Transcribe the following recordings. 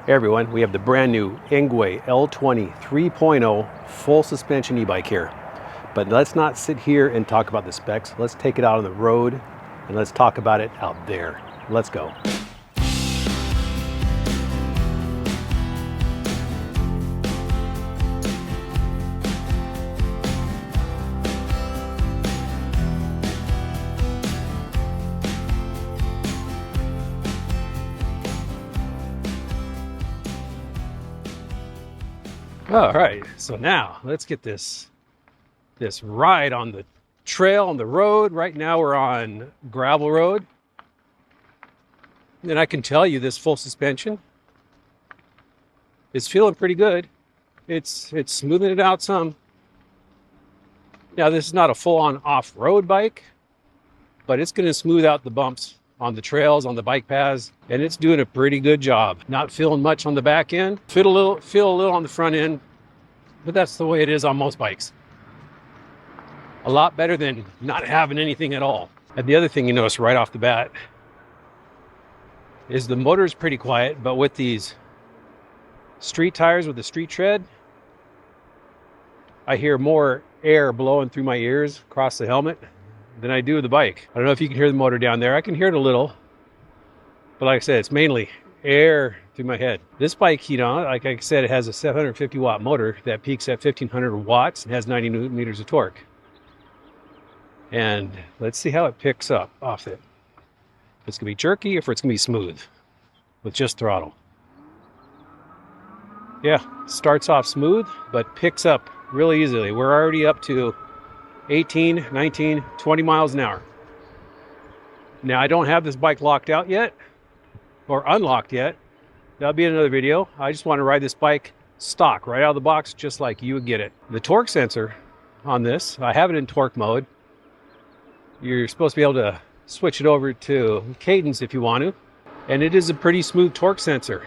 Hey everyone, we have the brand new Engwe L20 3.0 full suspension e-bike here. But let's not sit here and talk about the specs. Let's take it out on the road and let's talk about it out there. Let's go. All right, so now let's get this ride on the trail, on the road. Right now we're on gravel road. And I can tell you this full suspension is feeling pretty good. It's smoothing it out some. Now this is not a full-on off-road bike, but it's going to smooth out the bumps on the trails, on the bike paths, and it's doing a pretty good job. Not feeling much on the back end, feel a little on the front end, but that's the way it is on most bikes. A lot better than not having anything at all. And the other thing you notice right off the bat is the motor is pretty quiet, but with these street tires with the street tread, I hear more air blowing through my ears across the helmet than I do with the bike. I don't know if you can hear the motor down there. I can hear it a little, but like I said, it's mainly air through my head. This bike, you know, like I said, it has a 750 watt motor that peaks at 1500 watts and has 90 newton meters of torque. And let's see how it picks up off it. If it's gonna be jerky or if it's gonna be smooth with just throttle. Yeah, starts off smooth, but picks up really easily. We're already up to 18, 19, 20 miles an hour. Now I don't have this bike locked out yet or unlocked yet. That'll be another video. I just want to ride this bike stock right out of the box, just like you would get it. The torque sensor on this, I have it in torque mode. You're supposed to be able to switch it over to cadence if you want to. And it is a pretty smooth torque sensor.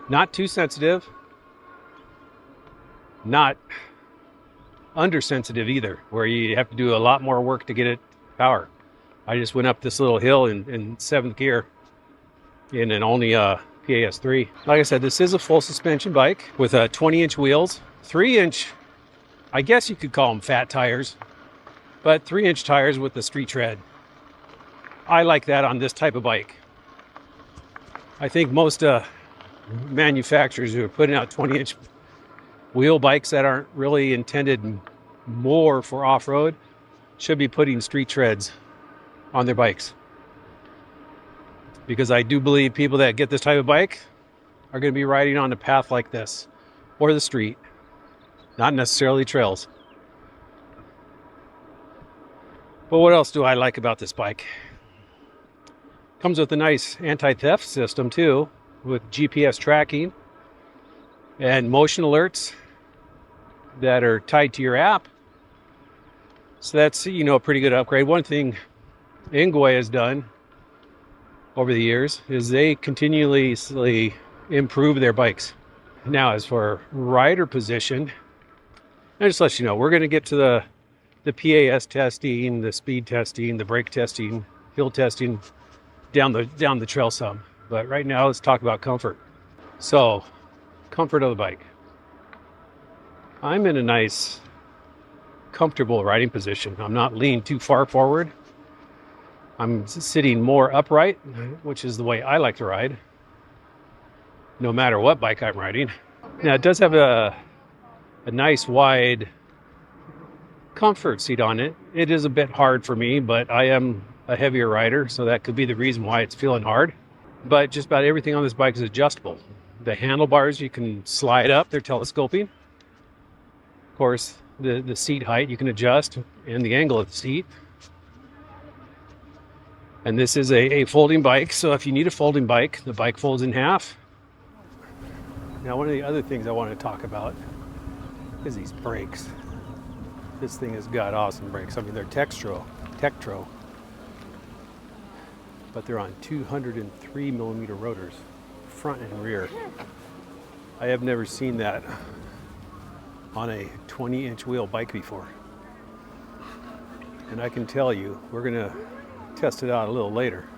Not too sensitive. Not undersensitive either, where you have to do a lot more work to get it power. I just went up this little hill in 7th gear in an only PAS3. Like I said, this is a full suspension bike with 20-inch wheels, 3-inch, I guess you could call them fat tires, but 3-inch tires with the street tread. I like that on this type of bike. I think most manufacturers who are putting out 20-inch wheel bikes that aren't really intended more for off-road should be putting street treads on their bikes. Because I do believe people that get this type of bike are going to be riding on a path like this or the street, not necessarily trails. But what else do I like about this bike? Comes with a nice anti-theft system too, with GPS tracking and motion alerts that are tied to your app. So that's, you know, a pretty good upgrade. One thing Engwe has done over the years is they continuously improve their bikes. Now, as for rider position, I just let you know, we're going to get to the PAS testing, the speed testing, the brake testing, hill testing down the trail some. But right now, let's talk about comfort. So, comfort of the bike. I'm in a nice, comfortable riding position. I'm not leaning too far forward. I'm sitting more upright, which is the way I like to ride, no matter what bike I'm riding. Now, it does have a nice wide comfort seat on it. It is a bit hard for me, but I am a heavier rider, so that could be the reason why it's feeling hard. But just about everything on this bike is adjustable. The handlebars, you can slide up, they're telescoping. Of course, the seat height you can adjust, and the angle of the seat. And this is a folding bike, so if you need a folding bike, the bike folds in half. Now, one of the other things I want to talk about is these brakes. This thing has got awesome brakes. I mean, they're Tektro, but they're on 203 millimeter rotors, front and rear. I have never seen that on a 20-inch wheel bike before. And I can tell you, we're gonna test it out a little later.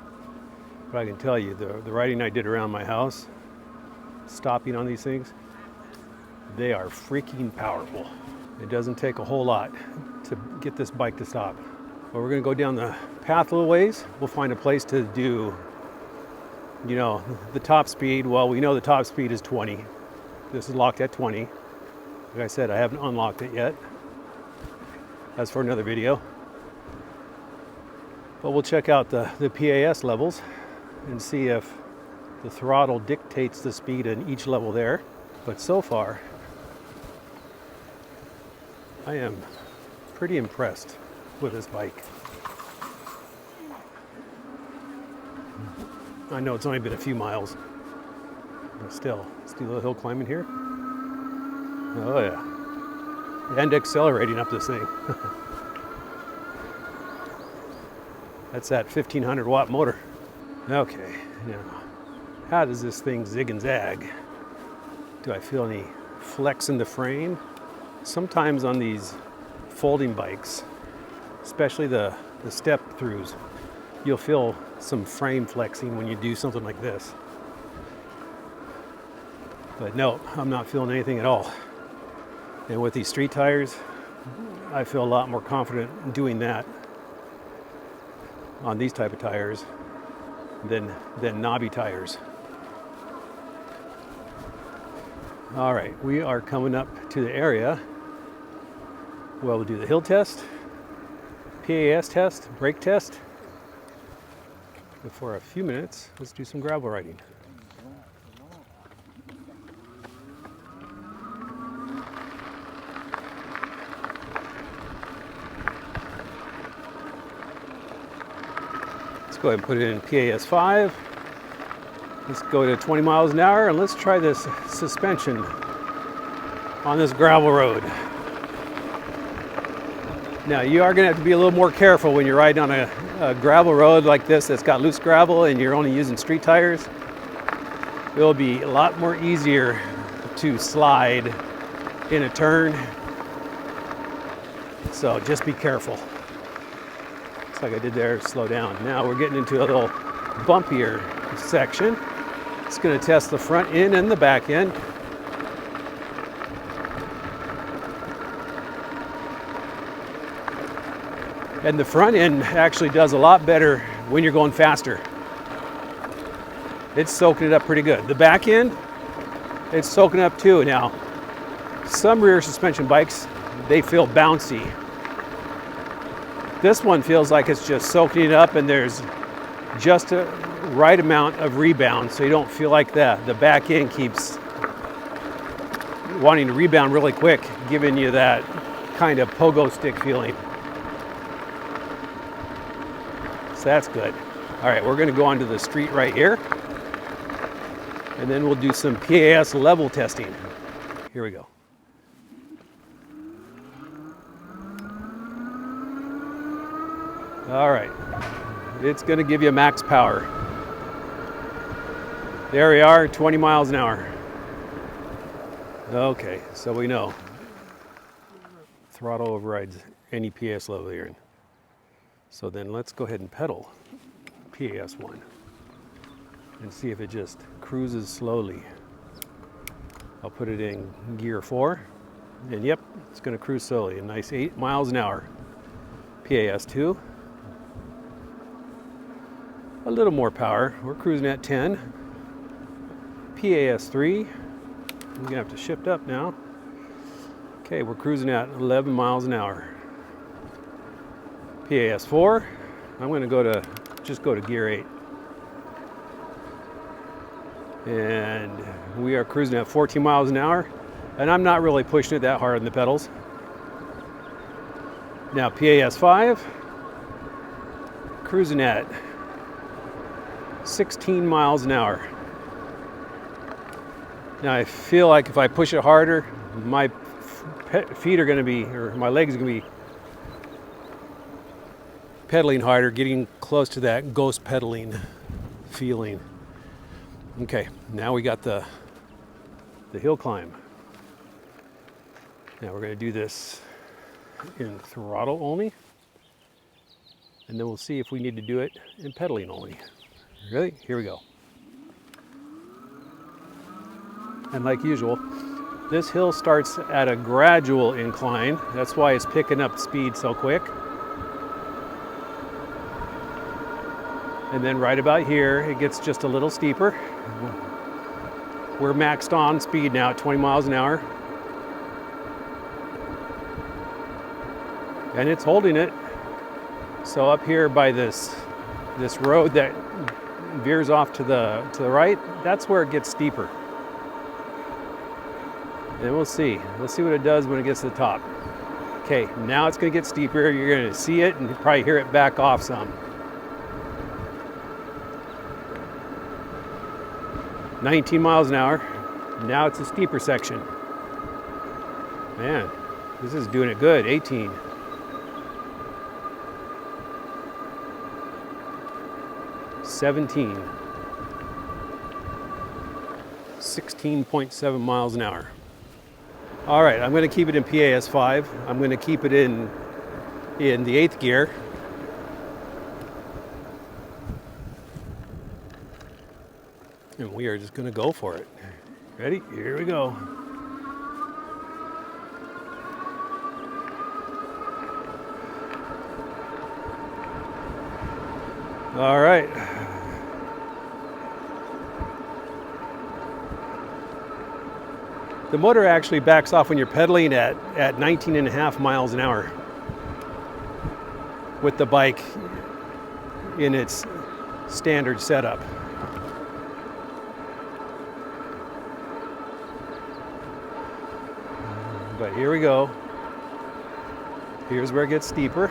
But I can tell you, the riding I did around my house, stopping on these things, they are freaking powerful. It doesn't take a whole lot to get this bike to stop. But we're gonna go down the path a little ways. We'll find a place to do, you know, the top speed. Well, we know the top speed is 20. This is locked at 20. Like I said, I haven't unlocked it yet. That's for another video. But we'll check out the PAS levels and see if the throttle dictates the speed in each level there. But so far, I am pretty impressed with this bike. I know it's only been a few miles, but still, let's do a little hill climbing here. Oh yeah, and accelerating up this thing. That's that 1500 watt motor. Okay, now, how does this thing zig and zag? Do I feel any flex in the frame? Sometimes on these folding bikes, especially the step throughs, you'll feel some frame flexing when you do something like this. But no, I'm not feeling anything at all. And with these street tires, I feel a lot more confident doing that on these type of tires than knobby tires. All right, we are coming up to the area. Well, we'll do the hill test, PAS test, brake test. But for a few minutes, let's do some gravel riding. Let's go ahead and put it in PAS 5. Let's go to 20 miles an hour and let's try this suspension on this gravel road. Now you are going to have to be a little more careful when you're riding on a gravel road like this that's got loose gravel and you're only using street tires. It'll be a lot more easier to slide in a turn. So just be careful. Looks like I did there, slow down. Now we're getting into a little bumpier section. It's going to test the front end and the back end. And the front end actually does a lot better when you're going faster. It's soaking it up pretty good. The back end, it's soaking it up too. Now, some rear suspension bikes, they feel bouncy. This one feels like it's just soaking it up and there's just a right amount of rebound so you don't feel like that. The back end keeps wanting to rebound really quick, giving you that kind of pogo stick feeling. So that's good. All right, we're gonna go onto the street right here and then we'll do some PAS level testing. Here we go. All right, it's gonna give you max power. There we are, 20 miles an hour. Okay, so we know throttle overrides any PS level you're in. So then let's go ahead and pedal PAS 1 and see if it just cruises slowly. I'll put it in gear 4 and yep, it's gonna cruise slowly, a nice 8 miles an hour. PAS 2, a little more power, we're cruising at 10. PAS 3, I'm gonna have to shift up now. Okay, we're cruising at 11 miles an hour. PAS 4, I'm going to just go to gear 8. And we are cruising at 14 miles an hour. And I'm not really pushing it that hard on the pedals. Now PAS 5, cruising at 16 miles an hour. Now I feel like if I push it harder, my feet are going to be, or my legs are going to be pedaling harder, getting close to that ghost pedaling feeling. Okay, now we got the hill climb. Now we're going to do this in throttle only, and then we'll see if we need to do it in pedaling only. Ready? Here we go. And like usual, this hill starts at a gradual incline. That's why it's picking up speed so quick. And then right about here, it gets just a little steeper. We're maxed on speed now at 20 miles an hour. And it's holding it. So up here by this road that veers off to the right, that's where it gets steeper. And we'll see. Let's see what it does when it gets to the top. Okay, now it's going to get steeper. You're going to see it and probably hear it back off some. 19 miles an hour. Now it's a steeper section. Man, this is doing it good. 18. 17. 16.7 miles an hour. All right, I'm going to keep it in PAS5. I'm going to keep it in the 8th gear. And we are just going to go for it. Ready? Here we go. All right. The motor actually backs off when you're pedaling at 19.5 miles an hour with the bike in its standard setup. But here we go. Here's where it gets steeper.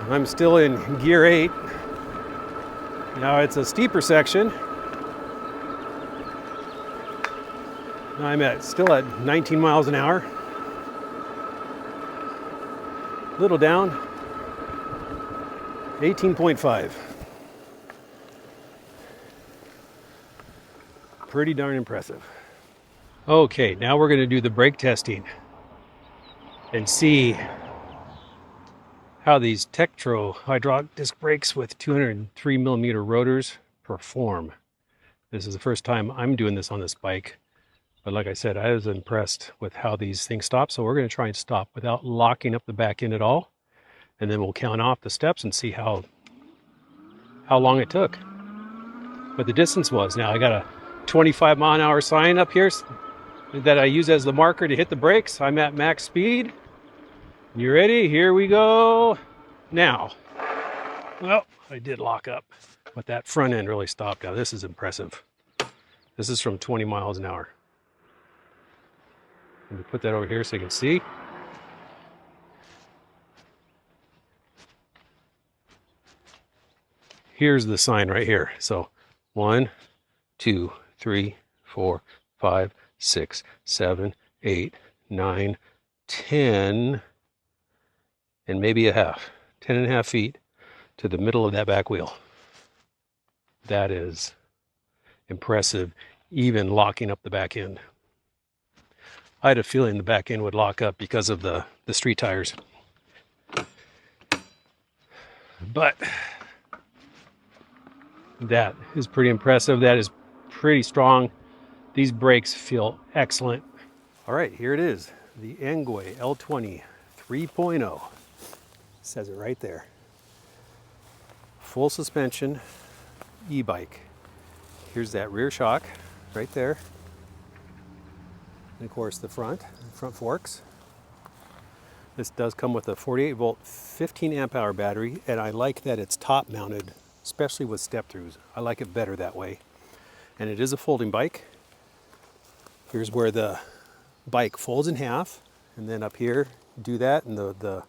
I'm still in gear 8. Now it's a steeper section. I'm still at 19 miles an hour. Little down. 18.5. Pretty darn impressive. Okay, now we're going to do the brake testing and see how these Tektro hydraulic disc brakes with 203 millimeter rotors perform. This is the first time I'm doing this on this bike, but like I said, I was impressed with how these things stop. So we're going to try and stop without locking up the back end at all, and then we'll count off the steps and see how long it took, what the distance was. Now I got a 25 mile an hour sign up here that I use as the marker to hit the brakes. I'm at max speed. You ready? Here we go. Now, well, I did lock up, but that front end really stopped. Now this is impressive. This is from 20 miles an hour. Let me put that over here so you can see. Here's the sign right here. So 1, 2, 3, 4, 5, 6, 7, 8, 9, 10, and maybe a half, 10.5 feet to the middle of that back wheel. That is impressive, even locking up the back end. I had a feeling the back end would lock up because of the street tires. But that is pretty impressive. That is pretty strong. These brakes feel excellent. All right, here it is, the Engwe L20 3.0. Says it right there. Full suspension e-bike. Here's that rear shock right there. And of course the front forks. This does come with a 48 volt 15 amp hour battery, and I like that it's top mounted, especially with step throughs. I like it better that way. And it is a folding bike. Here's where the bike folds in half, and then up here do that, and the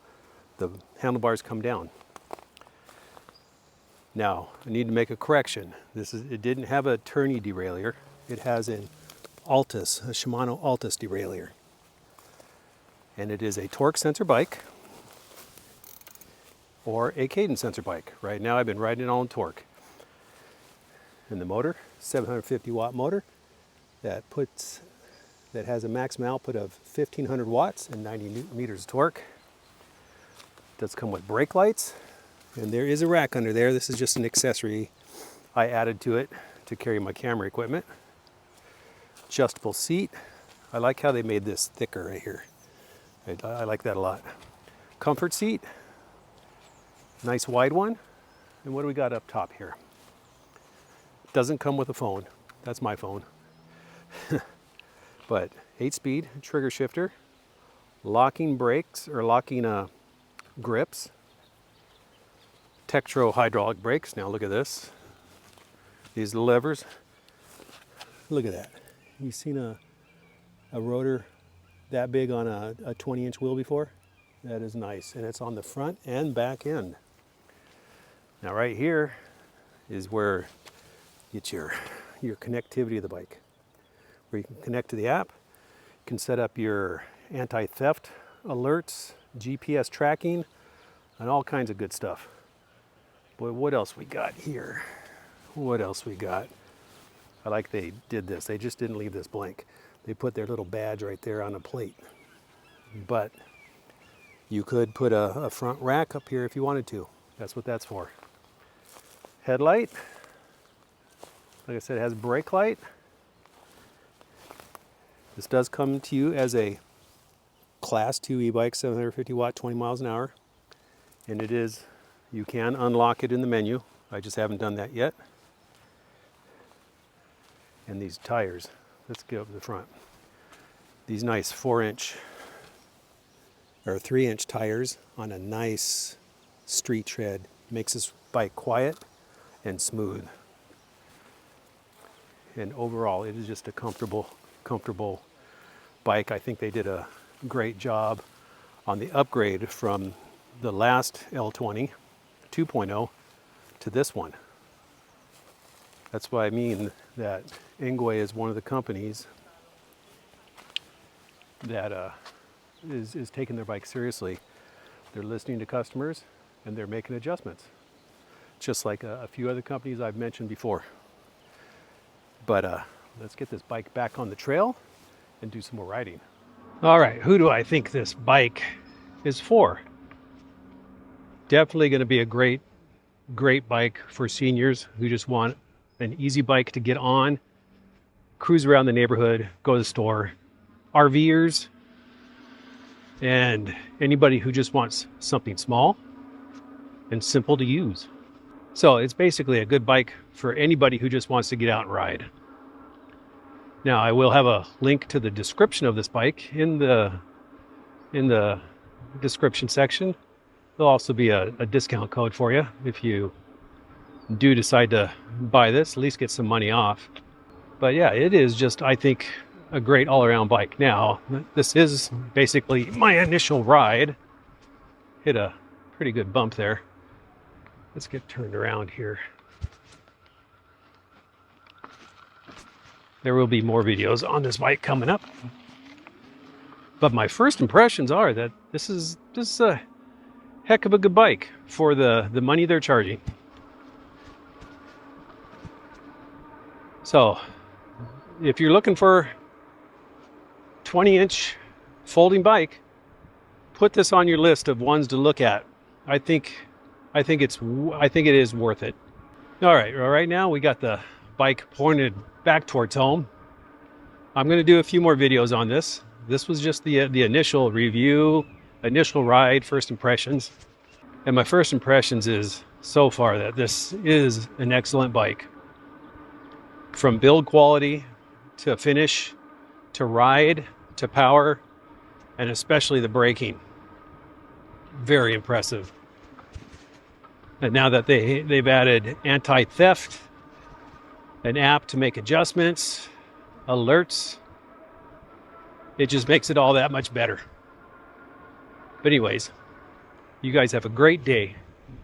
handlebars come down. Now, I need to make a correction. It didn't have a tourney derailleur. It has an Altus, a Shimano Altus derailleur. And it is a torque sensor bike or a cadence sensor bike. Right now I've been riding it all in torque. And the motor, 750 watt motor that has a maximum output of 1500 watts and 90 newton meters of torque. does come with brake lights, and there is a rack under there. This is just an accessory I added to it to carry my camera equipment. Adjustable seat. I like how they made this thicker right here. I like that a lot. Comfort seat. Nice wide one. And what do we got up top here? Doesn't come with a phone. That's my phone. But 8-speed trigger shifter, locking brakes or locking grips, Tektro hydraulic brakes. Now look at this. These levers. Look at that. You've seen a rotor that big on a 20-inch wheel before? That is nice, and it's on the front and back end. Now right here is where you get your connectivity of the bike, where you can connect to the app, you can set up your anti-theft alerts, GPS tracking, and all kinds of good stuff. Boy, what else we got here? What else we got? I like they did this. They just didn't leave this blank. They put their little badge right there on a plate. But you could put a front rack up here if you wanted to. That's what that's for. Headlight. Like I said, it has brake light. This does come to you as a Class 2 e-bike, 750 watt, 20 miles an hour. And it is, you can unlock it in the menu. I just haven't done that yet. And these tires, let's get up to the front. These nice 4-inch or 3-inch tires on a nice street tread. Makes this bike quiet and smooth. And overall, it is just a comfortable bike. I think they did a great job on the upgrade from the last L20 2.0 to this one. That's why I mean that Engwe is one of the companies that is taking their bike seriously. They're listening to customers and they're making adjustments, just like a few other companies I've mentioned before. But let's get this bike back on the trail and do some more riding. All right, who do I think this bike is for? Definitely going to be a great bike for seniors who just want an easy bike to get on, cruise around the neighborhood, go to the store. RVers, and anybody who just wants something small and simple to use. So it's basically a good bike for anybody who just wants to get out and ride. Now I will have a link to the description of this bike in the description section. There'll also be a discount code for you if you do decide to buy this, at least get some money off. But yeah, it is just, I think, a great all-around bike. Now, this is basically my initial ride. Hit a pretty good bump there. Let's get turned around here. There will be more videos on this bike coming up. But my first impressions are that this is a heck of a good bike for the money they're charging. So, if you're looking for 20-inch folding bike, put this on your list of ones to look at. I think it is worth it. All right, right now we got the bike pointed back towards home. I'm going to do a few more videos on this. This was just the initial review, initial ride, first impressions. And my first impressions is so far that this is an excellent bike. From build quality to finish to ride to power, and especially the braking. Very impressive. And now that they've added anti-theft, an app to make adjustments, alerts, it just makes it all that much better. But anyways, you guys have a great day,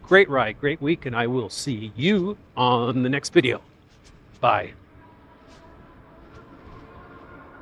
great ride, great week, and I will see you on the next video. Bye.